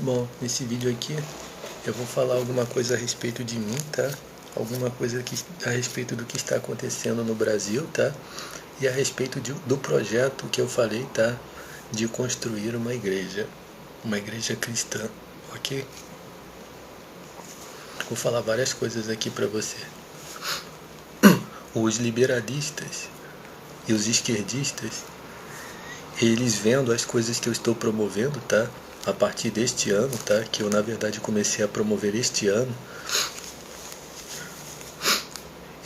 Bom, nesse vídeo aqui eu vou falar alguma coisa a respeito de mim, tá? Alguma coisa a respeito do que está acontecendo no Brasil, tá? E a respeito do projeto que eu falei, tá? De construir uma igreja cristã, ok? Vou falar várias coisas aqui pra você. Os liberalistas e os esquerdistas, eles vendo as coisas que eu estou promovendo, tá? A partir deste ano, tá? Que eu na verdade comecei a promover este ano.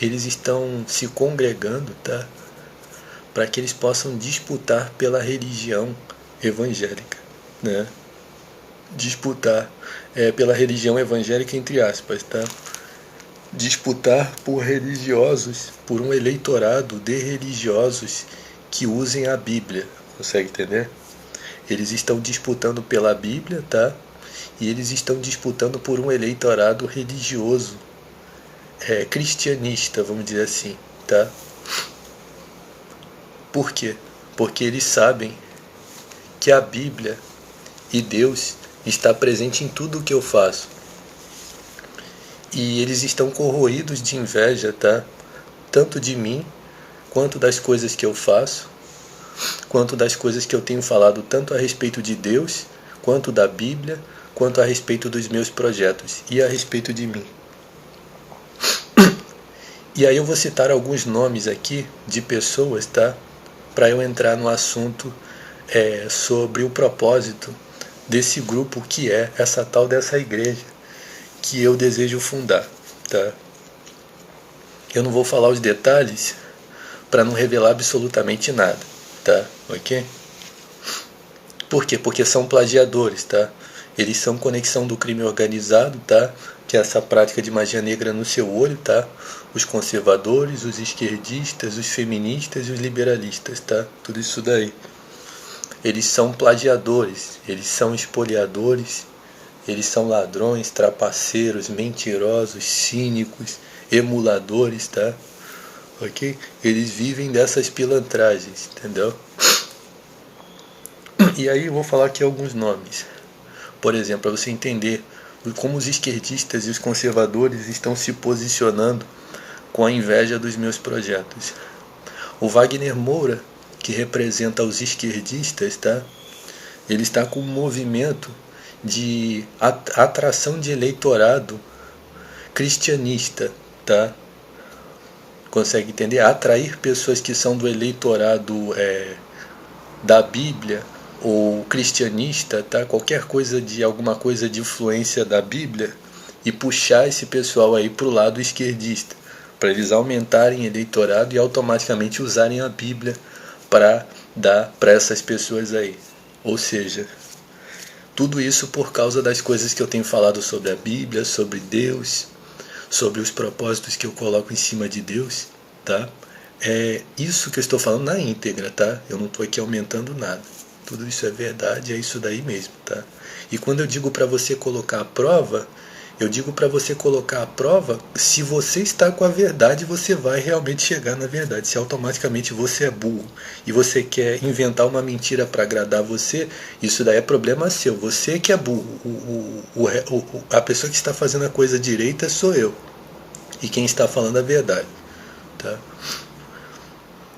Eles estão se congregando, tá? Para que eles possam disputar pela religião evangélica, né? Disputar pela religião evangélica entre aspas, tá? Disputar por religiosos, por um eleitorado de religiosos que usem a Bíblia, consegue entender? Eles estão disputando pela Bíblia, tá? E eles estão disputando por um eleitorado religioso, cristianista, vamos dizer assim, tá? Por quê? Porque eles sabem que a Bíblia e Deus está presente em tudo o que eu faço. E eles estão corroídos de inveja, tá? Tanto de mim, quanto das coisas que eu faço, quanto das coisas que eu tenho falado, tanto a respeito de Deus, quanto da Bíblia, quanto a respeito dos meus projetos e a respeito de mim. E aí eu vou citar alguns nomes aqui de pessoas, tá? Para eu entrar no assunto sobre o propósito desse grupo que é essa tal dessa igreja que eu desejo fundar, tá? Eu não vou falar os detalhes para não revelar absolutamente nada, tá? Ok? Por quê? Porque são plagiadores, tá? Eles são conexão do crime organizado, tá? Que é essa prática de magia negra no seu olho, tá? Os conservadores, os esquerdistas, os feministas e os liberalistas, tá? Tudo isso daí. Eles são plagiadores, eles são espoliadores, eles são ladrões, trapaceiros, mentirosos, cínicos, emuladores, tá? Ok? Eles vivem dessas pilantragens, entendeu? E aí eu vou falar aqui alguns nomes. Por exemplo, para você entender como os esquerdistas e os conservadores estão se posicionando com a inveja dos meus projetos. O Wagner Moura, que representa os esquerdistas, tá? Ele está com um movimento de atração de eleitorado cristianista, tá? Consegue entender? Atrair pessoas que são do eleitorado da Bíblia ou cristianista, tá? Qualquer coisa de alguma coisa de influência da Bíblia e puxar esse pessoal aí pro lado esquerdista, para eles aumentarem eleitorado e automaticamente usarem a Bíblia para dar para essas pessoas aí. Ou seja, tudo isso por causa das coisas que eu tenho falado sobre a Bíblia, sobre Deus, sobre os propósitos que eu coloco em cima de Deus, tá? É isso que eu estou falando na íntegra, tá? Eu não estou aqui aumentando nada. Tudo isso é verdade, é isso daí mesmo, tá? E quando eu digo para você colocar a prova, eu digo para você colocar a prova, se você está com a verdade, você vai realmente chegar na verdade. Se automaticamente você é burro e você quer inventar uma mentira para agradar você, isso daí é problema seu. Você que é burro. A pessoa que está fazendo a coisa direita sou eu. E quem está falando a verdade, tá?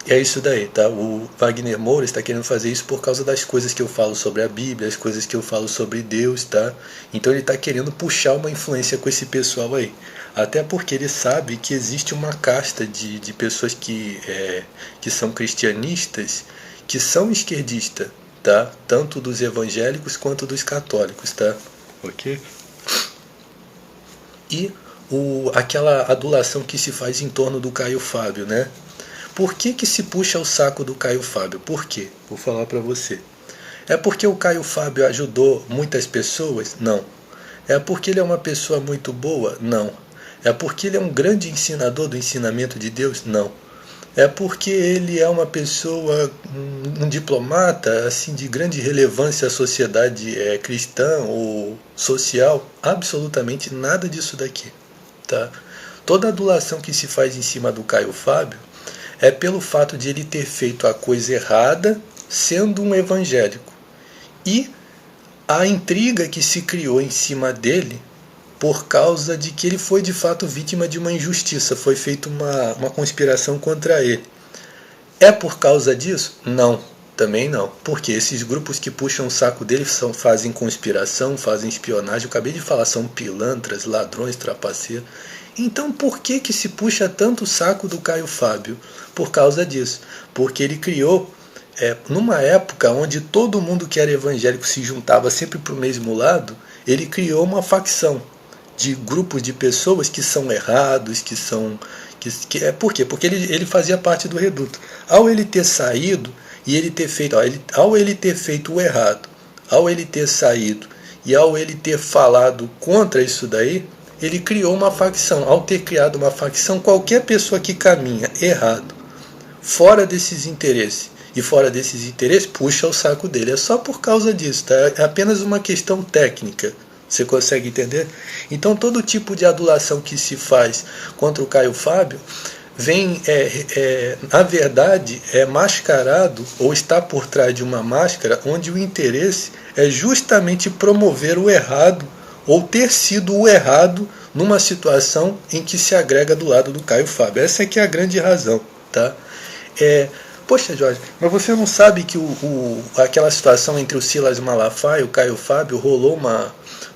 É isso daí, tá? O Wagner Moura está querendo fazer isso por causa das coisas que eu falo sobre a Bíblia, as coisas que eu falo sobre Deus, tá? Então ele está querendo puxar uma influência com esse pessoal aí. Até porque ele sabe que existe uma casta de pessoas que são cristianistas, que são esquerdistas, tá? Tanto dos evangélicos quanto dos católicos, tá? Ok? E aquela adulação que se faz em torno do Caio Fábio, né? Por que se puxa o saco do Caio Fábio? Por quê? Vou falar para você. É porque o Caio Fábio ajudou muitas pessoas? Não. É porque ele é uma pessoa muito boa? Não. É porque ele é um grande ensinador do ensinamento de Deus? Não. É porque ele é uma pessoa, um diplomata assim de grande relevância à sociedade cristã ou social? Absolutamente nada disso daqui, tá? Toda a adulação que se faz em cima do Caio Fábio é pelo fato de ele ter feito a coisa errada sendo um evangélico. E a intriga que se criou em cima dele por causa de que ele foi de fato vítima de uma injustiça, foi feita uma conspiração contra ele. É por causa disso? Não, também não. Porque esses grupos que puxam o saco dele fazem conspiração, fazem espionagem, eu acabei de falar, são pilantras, ladrões, trapaceiros. Então por que se puxa tanto o saco do Caio Fábio? Por causa disso. Porque ele criou, numa época onde todo mundo que era evangélico se juntava sempre para o mesmo lado, ele criou uma facção de grupos de pessoas que são errados, que são... por quê? Porque ele fazia parte do reduto. Ao ele ter saído e ele ter feito, ao ele ter feito o errado, ao ele ter saído e ao ele ter falado contra isso daí, ele criou uma facção. Ao ter criado uma facção, qualquer pessoa que caminha errado, fora desses interesses, e fora desses interesses, puxa o saco dele. É só por causa disso, tá? É apenas uma questão técnica. Você consegue entender? Então todo tipo de adulação que se faz contra o Caio Fábio vem, na verdade, é mascarado ou está por trás de uma máscara onde o interesse é justamente promover o errado ou ter sido o errado numa situação em que se agrega do lado do Caio Fábio. Essa é que é a grande razão, tá? Poxa, Jorge, mas você não sabe que aquela situação entre o Silas Malafaia e o Caio Fábio rolou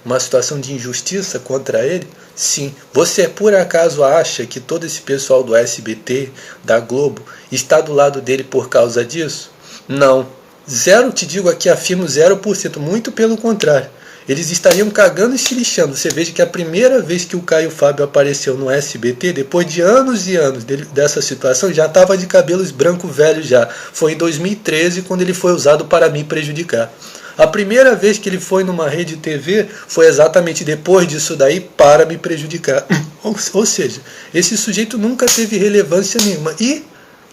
uma situação de injustiça contra ele? Sim. Você por acaso acha que todo esse pessoal do SBT, da Globo, está do lado dele por causa disso? Não. Zero, te digo aqui, afirmo 0%, muito pelo contrário. Eles estariam cagando e se lixando. Você veja que a primeira vez que o Caio Fábio apareceu no SBT, depois de anos e anos dessa situação, já estava de cabelos branco velho já. Foi em 2013 quando ele foi usado para me prejudicar. A primeira vez que ele foi numa rede TV foi exatamente depois disso daí para me prejudicar. Ou seja, esse sujeito nunca teve relevância nenhuma. E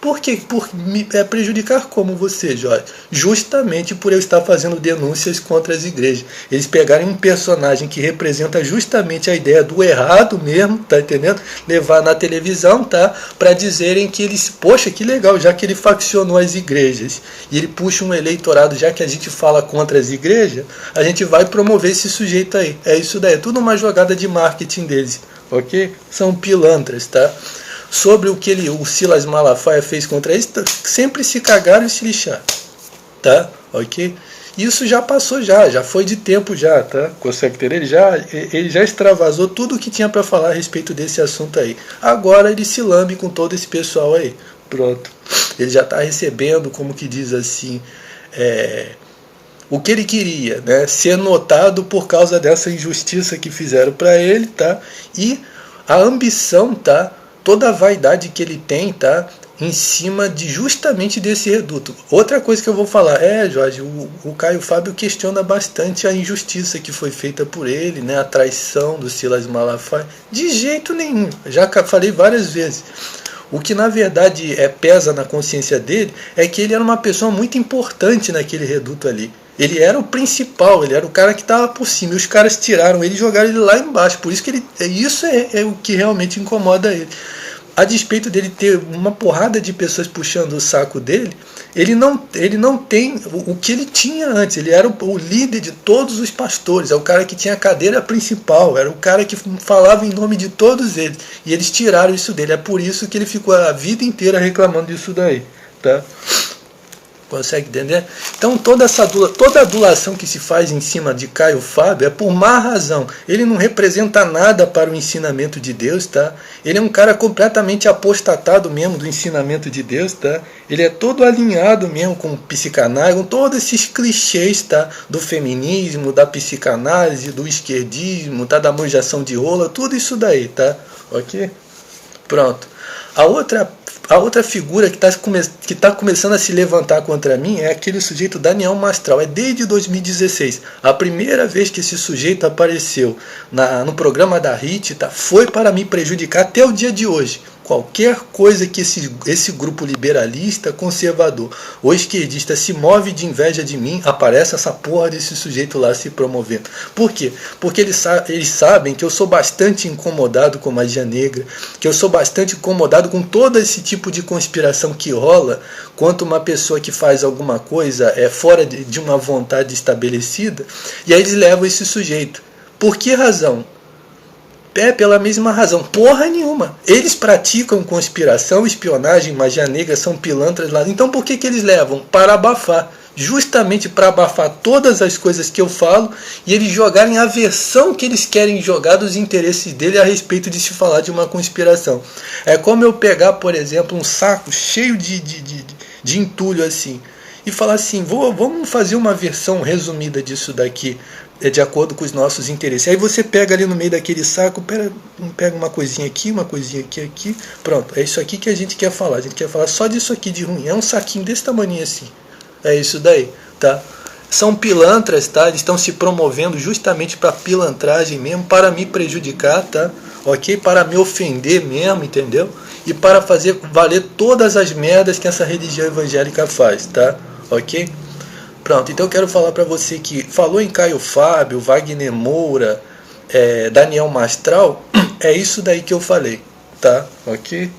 por quê? Por me prejudicar como você, Jorge? Justamente por eu estar fazendo denúncias contra as igrejas. Eles pegarem um personagem que representa justamente a ideia do errado mesmo, tá entendendo? Levar na televisão, tá? Para dizerem que eles, poxa, que legal, já que ele faccionou as igrejas e ele puxa um eleitorado, já que a gente fala contra as igrejas, a gente vai promover esse sujeito aí. É isso daí, é tudo uma jogada de marketing deles, ok? São pilantras, tá? Sobre o que o Silas Malafaia fez contra eles, sempre se cagaram e se lixaram, tá? Ok? Isso já passou já foi de tempo já, tá? Consegue entender? Ele já extravasou tudo o que tinha para falar a respeito desse assunto aí. Agora ele se lambe com todo esse pessoal aí. Pronto. Ele já está recebendo, como que diz assim, o que ele queria, né? Ser notado por causa dessa injustiça que fizeram para ele, tá? E a ambição, tá? Toda a vaidade que ele tem, tá? Em cima de justamente desse reduto. Outra coisa que eu vou falar, Jorge, o Caio Fábio questiona bastante a injustiça que foi feita por ele, né? A traição do Silas Malafaia. De jeito nenhum, já falei várias vezes. O que na verdade pesa na consciência dele é que ele era uma pessoa muito importante naquele reduto ali. Ele era o principal, ele era o cara que estava por cima. E os caras tiraram ele e jogaram ele lá embaixo. Por isso que isso é o que realmente incomoda ele. A despeito dele ter uma porrada de pessoas puxando o saco dele, ele não tem o que ele tinha antes. Ele era o líder de todos os pastores, é o cara que tinha a cadeira principal, era o cara que falava em nome de todos eles. E eles tiraram isso dele. É por isso que ele ficou a vida inteira reclamando disso daí, tá? Consegue entender? Então toda adulação que se faz em cima de Caio Fábio é por má razão. Ele não representa nada para o ensinamento de Deus, tá? Ele é um cara completamente apostatado mesmo do ensinamento de Deus, tá? Ele é todo alinhado mesmo com psicanálise, com todos esses clichês, tá? Do feminismo, da psicanálise, do esquerdismo, tá? Da manjação de rola, tudo isso daí, tá? Ok? Pronto. A outra figura que está começando a se levantar contra mim é aquele sujeito Daniel Mastral. É desde 2016. A primeira vez que esse sujeito apareceu no programa da HIT, tá, foi para me prejudicar até o dia de hoje. qualquer coisa que esse grupo liberalista, conservador ou esquerdista se move de inveja de mim, aparece essa porra desse sujeito lá se promovendo. Por quê? Porque eles sabem que eu sou bastante incomodado com magia negra, que eu sou bastante incomodado com todo esse tipo de conspiração que rola quanto uma pessoa que faz alguma coisa fora de uma vontade estabelecida, e aí eles levam esse sujeito. Por que razão? Pela mesma razão, porra nenhuma. Eles praticam conspiração, espionagem, magia negra, são pilantras lá. Então por que eles levam? Para abafar. Justamente para abafar todas as coisas que eu falo e eles jogarem a versão que eles querem jogar dos interesses dele a respeito de se falar de uma conspiração. É como eu pegar, por exemplo, um saco cheio de entulho assim e falar assim, vamos fazer uma versão resumida disso daqui, de acordo com os nossos interesses. Aí você pega ali no meio daquele saco, pega uma coisinha aqui, aqui, pronto, é isso aqui que a gente quer falar. A gente quer falar só disso aqui de ruim. É um saquinho desse tamanho assim. É isso daí, tá? São pilantras, tá? Eles estão se promovendo justamente para pilantragem mesmo, para me prejudicar, tá? Ok? Para me ofender mesmo, entendeu? E para fazer valer todas as merdas que essa religião evangélica faz, tá? Ok? Pronto, então eu quero falar para você que falou em Caio Fábio, Wagner Moura, Daniel Mastral, é isso daí que eu falei, tá? Ok?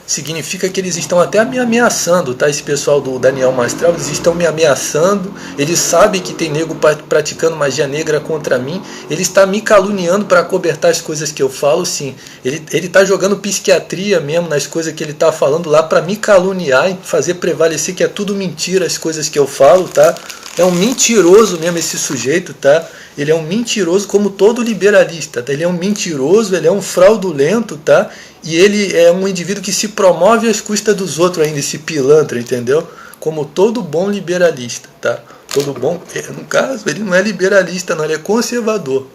Significa que eles estão até me ameaçando, tá? Esse pessoal do Daniel Mastral, eles estão me ameaçando, eles sabem que tem nego praticando magia negra contra mim, ele está me caluniando para acobertar as coisas que eu falo, sim. Ele está jogando psiquiatria mesmo nas coisas que ele está falando lá para me caluniar e fazer prevalecer que é tudo mentira as coisas que eu falo, tá? É um mentiroso mesmo esse sujeito, tá? Ele é um mentiroso como todo liberalista, tá? Ele é um mentiroso, ele é um fraudulento, tá? E ele é um indivíduo que se promove às custas dos outros ainda, esse pilantra, entendeu? Como todo bom liberalista, tá? Todo bom, no caso, ele não é liberalista, não, ele é conservador.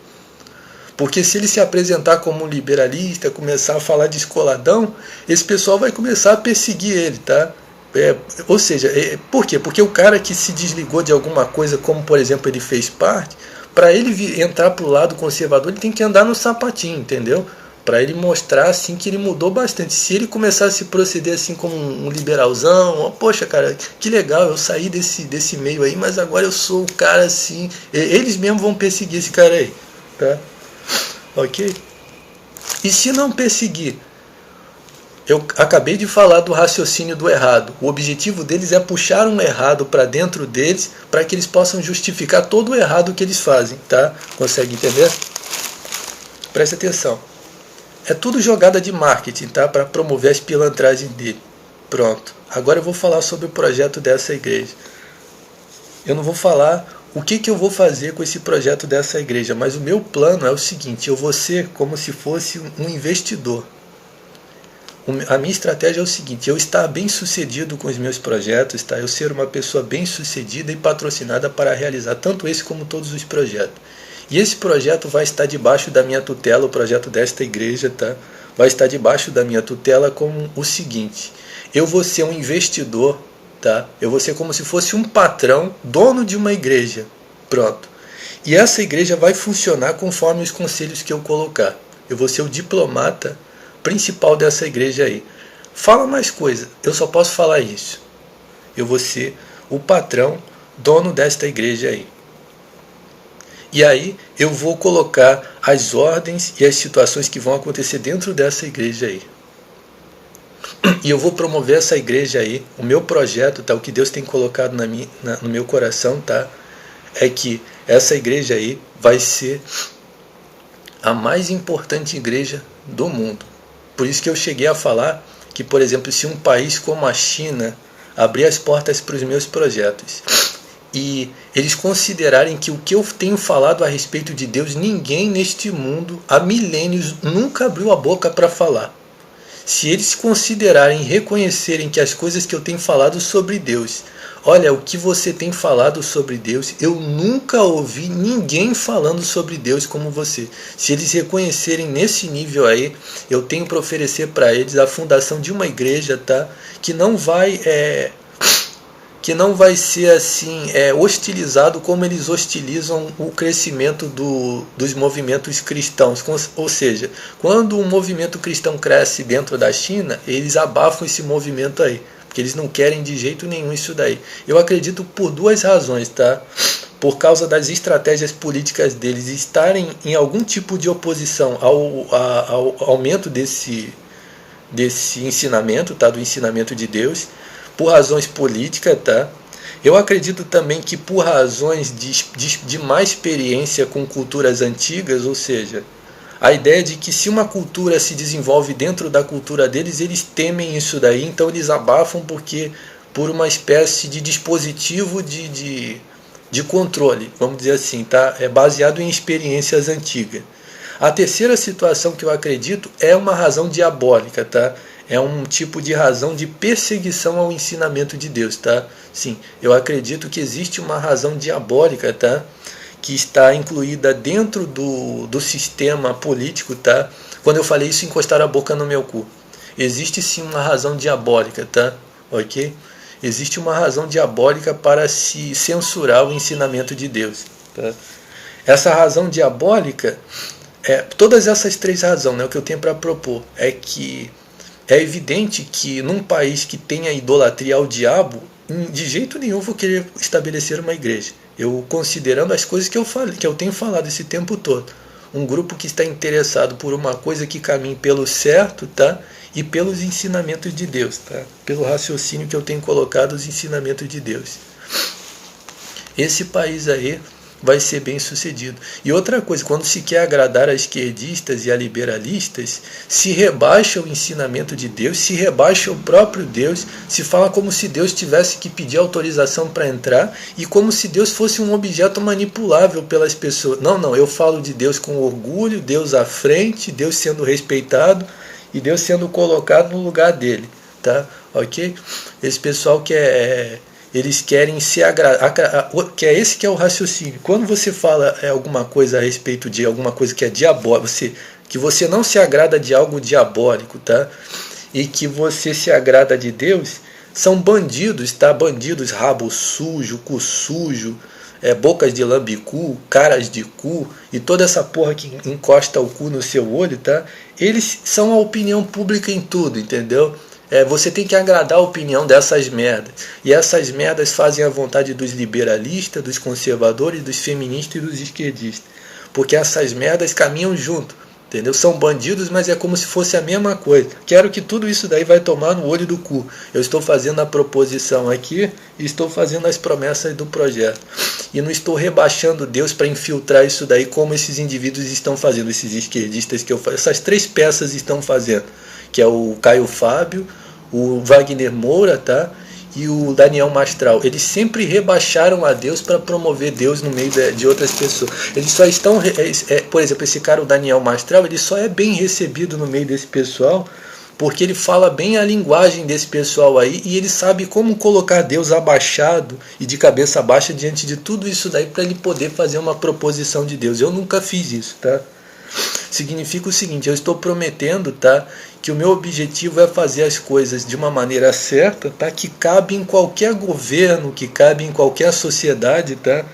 Porque se ele se apresentar como um liberalista, começar a falar de escoladão, esse pessoal vai começar a perseguir ele, tá? Ou seja, por quê? Porque o cara que se desligou de alguma coisa, como por exemplo ele fez parte, para ele entrar para o lado conservador, ele tem que andar no sapatinho, entendeu? Para ele mostrar assim que ele mudou bastante. Se ele começar a se proceder assim como um liberalzão, poxa cara, que legal, eu saí desse meio aí, mas agora eu sou o cara assim, eles mesmos vão perseguir esse cara aí, tá? Ok? E se não perseguir? Eu acabei de falar do raciocínio do errado. O objetivo deles é puxar um errado para dentro deles, para que eles possam justificar todo o errado que eles fazem, tá? Consegue entender? Presta atenção. É tudo jogada de marketing, tá? Para promover as pilantragens dele. Pronto. Agora eu vou falar sobre o projeto dessa igreja. Eu não vou falar o que eu vou fazer com esse projeto dessa igreja, mas o meu plano é o seguinte, eu vou ser como se fosse um investidor. A minha estratégia é o seguinte, eu estar bem sucedido com os meus projetos, tá? Eu ser uma pessoa bem sucedida e patrocinada para realizar tanto esse como todos os projetos. E esse projeto vai estar debaixo da minha tutela, o projeto desta igreja, tá? Vai estar debaixo da minha tutela como o seguinte, eu vou ser um investidor, tá? Eu vou ser como se fosse um patrão, dono de uma igreja, pronto. E essa igreja vai funcionar conforme os conselhos que eu colocar. Eu vou ser o diplomata principal dessa igreja aí. Fala mais coisa, eu só posso falar isso. Eu vou ser o patrão, dono desta igreja aí. E aí eu vou colocar as ordens e as situações que vão acontecer dentro dessa igreja aí. E eu vou promover essa igreja aí. O meu projeto, tá? O que Deus tem colocado no meu coração, tá? É que essa igreja aí vai ser a mais importante igreja do mundo. Por isso que eu cheguei a falar que, por exemplo, se um país como a China abrir as portas para os meus projetos e eles considerarem que o que eu tenho falado a respeito de Deus, ninguém neste mundo há milênios nunca abriu a boca para falar. Se eles considerarem e reconhecerem que as coisas que eu tenho falado sobre Deus, olha, o que você tem falado sobre Deus, eu nunca ouvi ninguém falando sobre Deus como você. Se eles reconhecerem nesse nível aí, eu tenho para oferecer para eles a fundação de uma igreja, tá? Que não vai que não vai ser assim hostilizado como eles hostilizam o crescimento dos movimentos cristãos. Ou seja, quando um movimento cristão cresce dentro da China, eles abafam esse movimento aí, porque eles não querem de jeito nenhum isso daí. Eu acredito por duas razões, tá? Por causa das estratégias políticas deles estarem em algum tipo de oposição ao aumento desse ensinamento, tá? Do ensinamento de Deus, por razões políticas, tá? Eu acredito também que por razões de má experiência com culturas antigas, ou seja, a ideia de que se uma cultura se desenvolve dentro da cultura deles, eles temem isso daí, então eles abafam por uma espécie de dispositivo de controle, vamos dizer assim, tá? É baseado em experiências antigas. A terceira situação que eu acredito é uma razão diabólica, tá? É um tipo de razão de perseguição ao ensinamento de Deus, tá? Sim, eu acredito que existe uma razão diabólica, tá? Que está incluída dentro do sistema político, tá? Quando eu falei isso, encostaram a boca no meu cu. Existe sim uma razão diabólica, tá? Ok? Existe uma razão diabólica para se censurar o ensinamento de Deus, tá? Essa razão diabólica, todas essas três razões, né, o que eu tenho para propor é que é evidente que num país que tenha idolatria ao diabo, de jeito nenhum vou querer estabelecer uma igreja. Eu considerando as coisas que eu tenho falado esse tempo todo. Um grupo que está interessado por uma coisa que caminhe pelo certo, tá? E pelos ensinamentos de Deus, tá? Pelo raciocínio que eu tenho colocado, os ensinamentos de Deus. Esse país aí vai ser bem sucedido. E outra coisa, quando se quer agradar a esquerdistas e a liberalistas, se rebaixa o ensinamento de Deus, se rebaixa o próprio Deus, se fala como se Deus tivesse que pedir autorização para entrar e como se Deus fosse um objeto manipulável pelas pessoas. Não, eu falo de Deus com orgulho, Deus à frente, Deus sendo respeitado e Deus sendo colocado no lugar dele, tá? Ok? Esse pessoal eles querem se agradar, que é esse que é o raciocínio. Quando você fala alguma coisa a respeito de alguma coisa que é diabólica, que você não se agrada de algo diabólico, tá? E que você se agrada de Deus, são bandidos, tá? Bandidos, rabo sujo, cu sujo, bocas de lambicu, caras de cu e toda essa porra que encosta o cu no seu olho, tá? Eles são a opinião pública em tudo, entendeu? Você tem que agradar a opinião dessas merdas. E essas merdas fazem a vontade dos liberalistas, dos conservadores, dos feministas e dos esquerdistas. Porque essas merdas caminham junto. Entendeu? São bandidos, mas é como se fosse a mesma coisa. Quero que tudo isso daí vai tomar no olho do cu. Eu estou fazendo a proposição aqui e estou fazendo as promessas do projeto. E não estou rebaixando Deus para infiltrar isso daí como esses indivíduos estão fazendo, esses esquerdistas que eu faço. Essas três peças estão fazendo. Que é o Caio Fábio, o Wagner Moura, tá? E o Daniel Mastral. Eles sempre rebaixaram a Deus para promover Deus no meio de outras pessoas. Eles só estão, por exemplo, esse cara, o Daniel Mastral, ele só é bem recebido no meio desse pessoal porque ele fala bem a linguagem desse pessoal aí e ele sabe como colocar Deus abaixado e de cabeça baixa diante de tudo isso daí para ele poder fazer uma proposição de Deus. Eu nunca fiz isso, tá? Significa o seguinte, eu estou prometendo, tá, que o meu objetivo é fazer as coisas de uma maneira certa, tá, que cabe em qualquer governo, que cabe em qualquer sociedade, tá?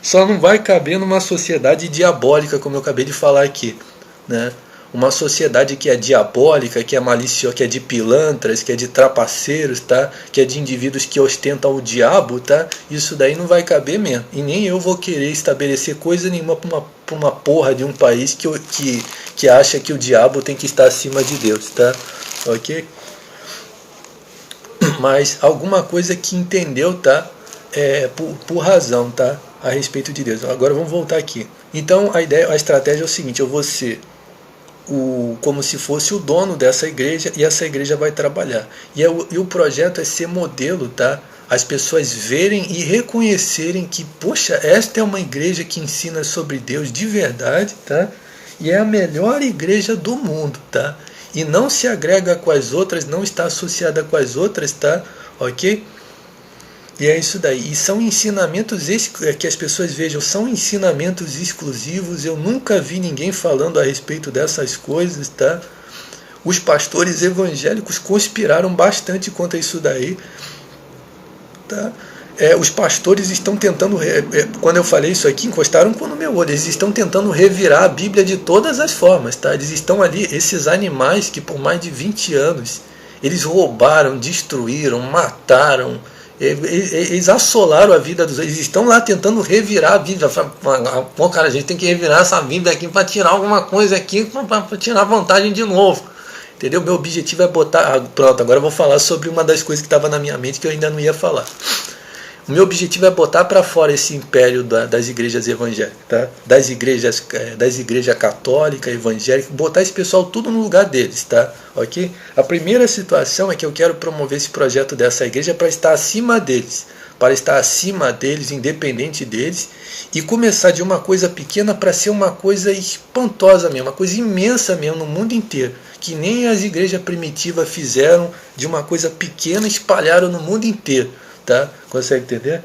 Só não vai caber numa sociedade diabólica, como eu acabei de falar aqui, né? Uma sociedade que é diabólica, que é maliciosa, que é de pilantras, que é de trapaceiros, tá? Que é de indivíduos que ostentam o diabo, tá? Isso daí não vai caber mesmo. E nem eu vou querer estabelecer coisa nenhuma para uma porra de um país que acha que o diabo tem que estar acima de Deus, tá? Ok? Mas alguma coisa que entendeu, tá? Por razão, tá? A respeito de Deus. Agora vamos voltar aqui. Então a estratégia é o seguinte, eu vou ser como se fosse o dono dessa igreja e essa igreja vai trabalhar. E o projeto é ser modelo, tá? As pessoas verem e reconhecerem que, poxa, esta é uma igreja que ensina sobre Deus de verdade, tá? E é a melhor igreja do mundo, tá? E não se agrega com as outras, não está associada com as outras, tá? Ok? E é isso daí. E são ensinamentos que as pessoas vejam, são ensinamentos exclusivos. Eu nunca vi ninguém falando a respeito dessas coisas, tá? Os pastores evangélicos conspiraram bastante contra isso daí, tá? os pastores estão tentando, quando eu falei isso aqui, encostaram no meu olho, eles estão tentando revirar a Bíblia de todas as formas, tá? Eles estão ali, esses animais que por mais de 20 anos, eles roubaram, destruíram, mataram, eles assolaram a vida dos... Eles estão lá tentando revirar a Bíblia. Pô, cara, a gente tem que revirar essa Bíblia aqui para tirar alguma coisa aqui, para tirar vantagem de novo. Entendeu? Meu objetivo é botar... Pronto, agora eu vou falar sobre uma das coisas que estava na minha mente que eu ainda não ia falar. O meu objetivo é botar para fora esse império das igrejas evangélicas, tá? Das igrejas católica, evangélica, botar esse pessoal tudo no lugar deles, tá? Ok? A primeira situação é que eu quero promover esse projeto dessa igreja para estar acima deles, independente deles, e começar de uma coisa pequena para ser uma coisa espantosa mesmo, uma coisa imensa mesmo no mundo inteiro, que nem as igrejas primitivas fizeram, de uma coisa pequena espalharam no mundo inteiro. Tá? Consegue entender?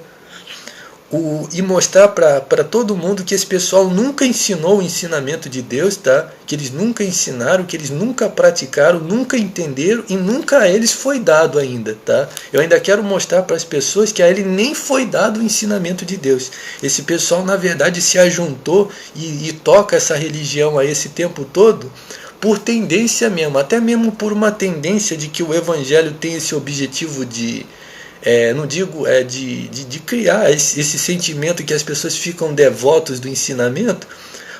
E mostrar para todo mundo que esse pessoal nunca ensinou o ensinamento de Deus, tá? Que eles nunca ensinaram, que eles nunca praticaram, nunca entenderam e nunca a eles foi dado ainda. Tá? Eu ainda quero mostrar para as pessoas que a ele nem foi dado o ensinamento de Deus. Esse pessoal na verdade se ajuntou e toca essa religião aí esse tempo todo por tendência mesmo, até mesmo por uma tendência de que o evangelho tem esse objetivo de... não digo de criar esse sentimento que as pessoas ficam devotos do ensinamento,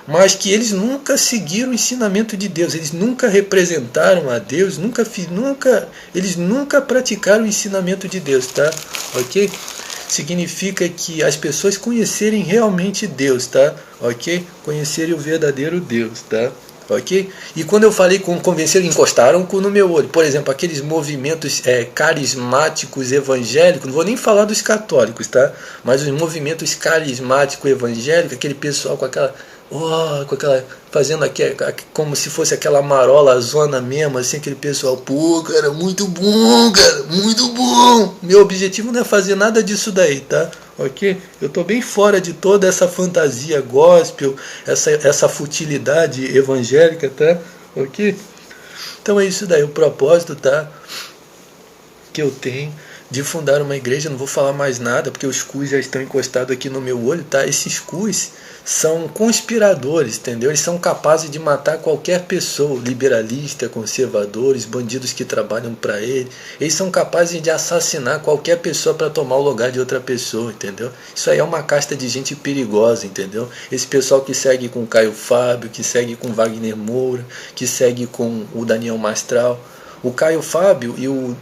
mas que eles nunca seguiram o ensinamento de Deus, eles nunca representaram a Deus, eles nunca praticaram o ensinamento de Deus, tá? Ok? Significa que as pessoas conhecerem realmente Deus, tá? Ok? Conhecerem o verdadeiro Deus, tá? Okay? E quando eu falei com convencer, encostaram no meu olho. Por exemplo, aqueles movimentos carismáticos evangélicos, não vou nem falar dos católicos, tá? Mas os movimentos carismáticos evangélicos, aquele pessoal com aquela fazendo aqui como se fosse aquela marola zona mesmo, assim, aquele pessoal, pô, cara, muito bom, cara, muito bom. Meu objetivo não é fazer nada disso daí, tá? Ok? Eu estou bem fora de toda essa fantasia gospel, essa futilidade evangélica, tá? Ok? Então é isso daí, o propósito, tá? Que eu tenho de fundar uma igreja. Não vou falar mais nada, porque os cus já estão encostados aqui no meu olho, tá? Esses cus são conspiradores, entendeu? Eles são capazes de matar qualquer pessoa, liberalista, conservadores, bandidos que trabalham para ele. Eles são capazes de assassinar qualquer pessoa para tomar o lugar de outra pessoa, entendeu? Isso aí é uma casta de gente perigosa, entendeu? Esse pessoal que segue com o Caio Fábio, que segue com o Wagner Moura, que segue com o Daniel Mastral. O Caio Fábio e o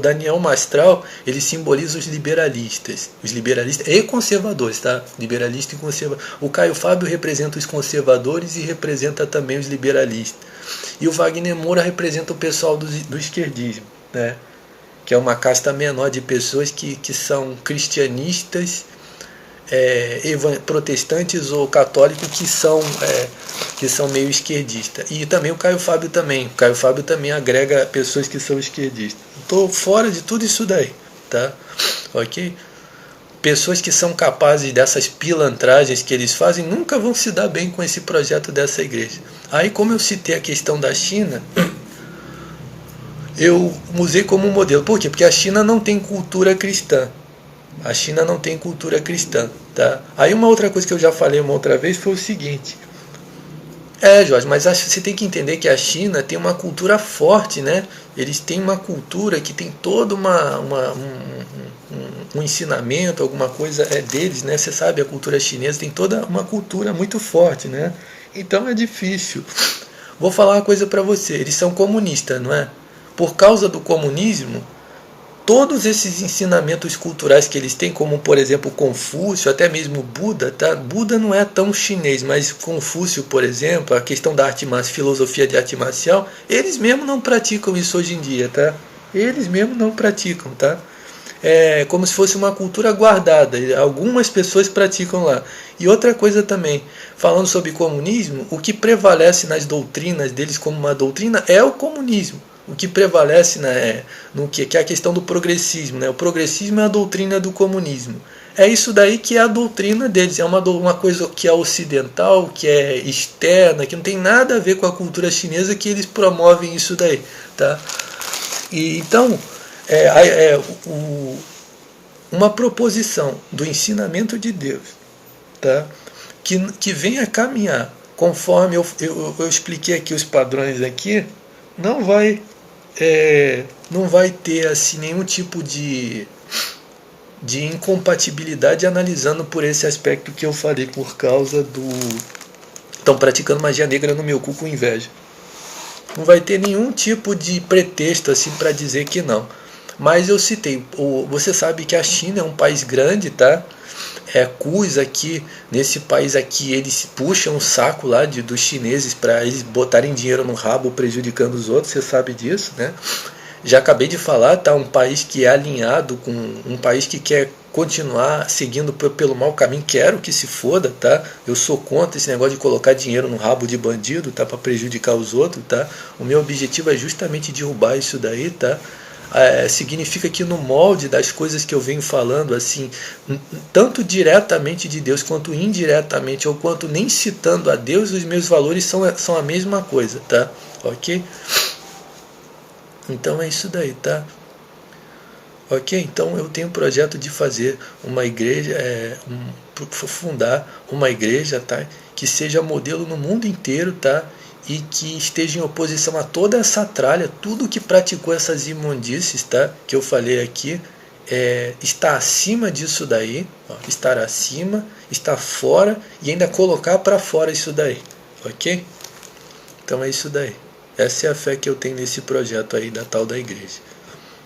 Daniel Mastral, eles simbolizam os liberalistas e conservadores, tá? Liberalista e conservador. O Caio Fábio representa os conservadores e representa também os liberalistas. E o Wagner Moura representa o pessoal do esquerdismo, né? Que é uma casta menor de pessoas que são cristianistas, protestantes ou católicos que são meio esquerdistas. E também o Caio Fábio também. O Caio Fábio também agrega pessoas que são esquerdistas. Estou fora de tudo isso daí, tá? Ok? Pessoas que são capazes dessas pilantragens que eles fazem nunca vão se dar bem com esse projeto dessa igreja. Aí, como eu citei a questão da China, eu usei como modelo. Por quê? Porque a China não tem cultura cristã. A China não tem cultura cristã, tá? Aí uma outra coisa que eu já falei uma outra vez foi o seguinte. Jorge, mas você tem que entender que a China tem uma cultura forte, né? Eles têm uma cultura que tem todo um ensinamento, alguma coisa deles, né? Você sabe, a cultura chinesa tem toda uma cultura muito forte, né? Então é difícil. Vou falar uma coisa para você, eles são comunistas, não é? Por causa do comunismo, todos esses ensinamentos culturais que eles têm, como por exemplo Confúcio, até mesmo Buda, tá? Buda não é tão chinês, mas Confúcio, por exemplo, a questão da arte marcial, filosofia de arte marcial, eles mesmos não praticam isso hoje em dia, tá? Eles mesmos não praticam, tá? É como se fosse uma cultura guardada, algumas pessoas praticam lá. E outra coisa também, falando sobre comunismo, o que prevalece nas doutrinas deles como uma doutrina é o comunismo. O que prevalece no que é a questão do progressismo, né? O progressismo é a doutrina do comunismo. É isso daí que é a doutrina deles. É uma coisa que é ocidental, que é externa, que não tem nada a ver com a cultura chinesa, que eles promovem isso daí, tá? E então, uma proposição do ensinamento de Deus, tá? que venha caminhar conforme eu expliquei aqui os padrões aqui, não vai ter assim nenhum tipo de incompatibilidade analisando por esse aspecto que eu falei, por causa do estão praticando magia negra no meu cu com inveja. Não vai ter nenhum tipo de pretexto assim para dizer que não. Mas eu citei, você sabe que a China é um país grande, tá? Cus aqui, nesse país aqui, eles puxam o saco lá dos chineses para eles botarem dinheiro no rabo prejudicando os outros, você sabe disso, né? Já acabei de falar, tá? Um país que é alinhado com um país que quer continuar seguindo pelo mau caminho, quero que se foda, tá? Eu sou contra esse negócio de colocar dinheiro no rabo de bandido, tá? Para prejudicar os outros, tá? O meu objetivo é justamente derrubar isso daí, tá? Significa que no molde das coisas que eu venho falando, assim, tanto diretamente de Deus quanto indiretamente, ou quanto nem citando a Deus, os meus valores são a mesma coisa, tá? Ok? Então é isso daí, tá? Ok? Então eu tenho um projeto de fazer uma igreja, fundar uma igreja, tá? Que seja modelo no mundo inteiro, tá? E que esteja em oposição a toda essa tralha, tudo que praticou essas imundícies, tá? Que eu falei aqui, está acima disso daí, ó, estar acima, estar fora e ainda colocar para fora isso daí, ok? Então é isso daí. Essa é a fé que eu tenho nesse projeto aí da tal da igreja.